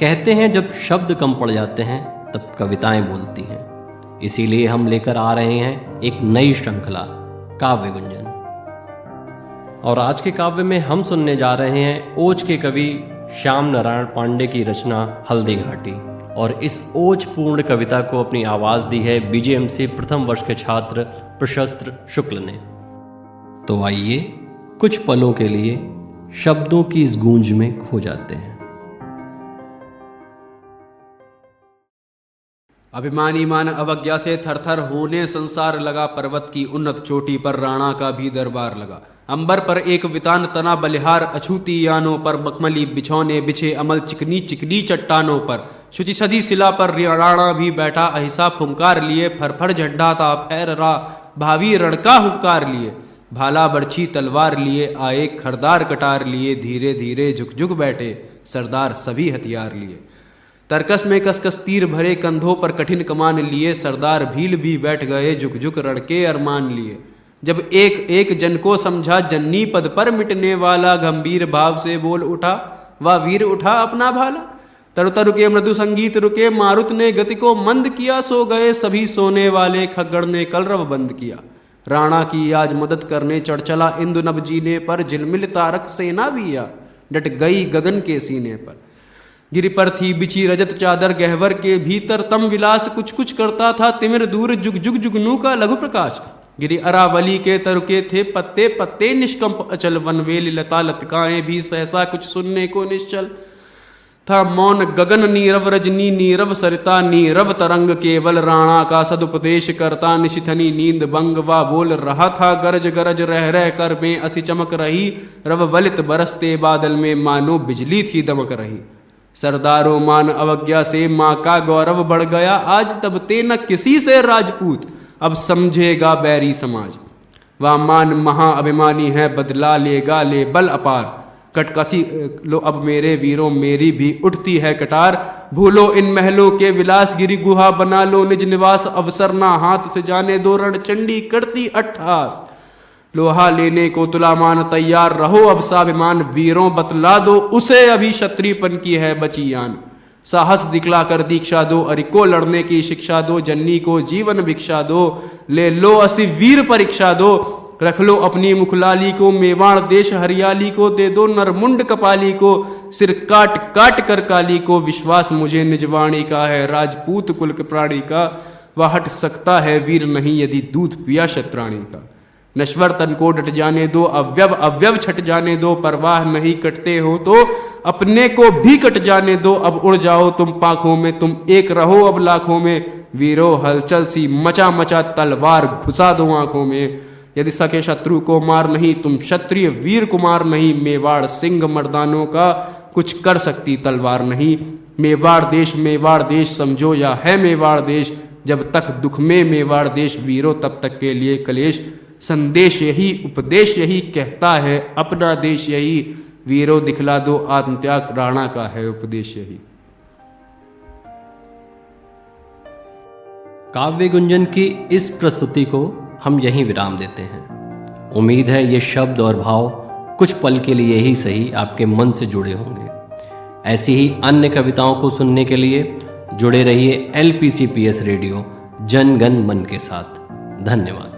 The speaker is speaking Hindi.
कहते हैं जब शब्द कम पड़ जाते हैं तब कविताएं बोलती हैं। इसीलिए हम लेकर आ रहे हैं एक नई श्रृंखला, काव्य गुंजन। और आज के काव्य में हम सुनने जा रहे हैं ओज के कवि श्याम नारायण पांडे की रचना हल्दी घाटी। और इस ओज पूर्ण कविता को अपनी आवाज दी है बीजेएमसी प्रथम वर्ष के छात्र प्रशस्त्र शुक्ल ने। तो आइए कुछ पलों के लिए शब्दों की इस गूंज में खो जाते हैं। अभिमानी मान अवज्ञा से थरथर होने संसार लगा, पर्वत की उन्नत चोटी पर राणा का भी दरबार लगा। अंबर पर एक वितान तना बलिहार, अछूती यानों पर मखमली बिछौने बिछे अमल, चिकनी चिकनी चट्टानों पर शुचि सजी शिला पर राणा भी बैठा, अहिसा फुंकार लिए फरफर झंडा था फैर रहा, भावी रणका हुंकार लिए, भाला बर्छी तलवार लिए आए, खरदार कटार लिए, धीरे धीरे झुक झुक बैठे सरदार सभी हथियार लिए। तरकस में कसकस तीर भरे कंधों पर कठिन कमान लिए, सरदार भील भी बैठ गए झुक झुक रणके अरमान लिए। जब एक एक जन को समझा जन्नी पद पर मिटने वाला, गंभीर भाव से बोल उठा वह वीर उठा अपना भाला। तरु के मृदु संगीत रुके, मारुत ने गति को मंद किया, सो गए सभी सोने वाले, खग्गड़ ने कलरव बंद किया। राणा की आज मदद करने चढ़ चला इंदु नभ जीने पर, झिलमिल तारक सेना भी आ डट गई गगन के सीने पर। गिरि पर थी बिछी रजत चादर, गहवर के भीतर तम विलास कुछ कुछ करता था, तिमिर दूर जुग जुग जुगनू का लघु प्रकाश। गिरि अरावली के तरुके थे पत्ते पत्ते निष्कंप अचल, वनवेल लता लतकाएं भी सहसा कुछ सुनने को निश्चल था। मौन गगन नीरव रजनी नीरव सरिता, नीरव तरंग केवल राणा का सदुपदेश करता। निशिथनी नींद भंग वा बोल रहा था, गरज गरज रह रह कर में असी चमक रही, रव वलित बरसते बादल में मानो बिजली थी दमक रही। सरदारों मान अवज्ञा से माँ का गौरव बढ़ गया, आज तबते न किसी से राजपूत अब समझेगा बैरी समाज। वह मान महा अभिमानी है बदला लेगा ले बल अपार, कटकसी लो अब मेरे वीरों मेरी भी उठती है कटार। भूलो इन महलों के विलास, गिरी गुहा बना लो निज निवास, अवसर ना हाथ से जाने दो रणचंडी करती अट्ठास। लोहा लेने को तुलामान तैयार रहो अब स्वाभिमान, वीरों बतला दो उसे अभी क्षत्रियपन की है बची यान। साहस दिखला कर दीक्षा दो, अरि को लड़ने की शिक्षा दो, जन्नी को जीवन भिक्षा दो, ले लो असी वीर परीक्षा दो। रख लो अपनी मुखलाली को, मेवाड़ देश हरियाली को, दे दो नरमुंड कपाली को, सिर काट काट कर काली को। विश्वास मुझे निजवाणी का है राजपूत कुल के प्राणी का, वह हट सकता है वीर नहीं यदि दूध पिया शत्राणी का। नश्वर तन को डट जाने दो, अवयव अवयव छट जाने दो, परवाह नहीं कटते हो तो अपने को भी कट जाने दो। अब उड़ जाओ तुम पाखों में, तुम एक रहो अब लाखों में, वीरो हलचल सी मचा मचा तलवार घुसा दो आंखों में। यदि सके शत्रु को मार नहीं, तुम क्षत्रिय वीर कुमार नहीं, मेवाड़ सिंह मर्दानों का कुछ कर सकती तलवार नहीं। मेवाड़ देश समझो या है मेवाड़ देश, जब तक दुख में मेवाड़ देश, वीरो तब तक के लिए कलेश। संदेश यही उपदेश यही कहता है अपना देश यही, वीरों दिखला दो आत्मत्याग राणा का है उपदेश यही। काव्य गुंजन की इस प्रस्तुति को हम यहीं विराम देते हैं। उम्मीद है ये शब्द और भाव कुछ पल के लिए ही सही आपके मन से जुड़े होंगे। ऐसी ही अन्य कविताओं को सुनने के लिए जुड़े रहिए LPCPS रेडियो जन गण मन के साथ। धन्यवाद।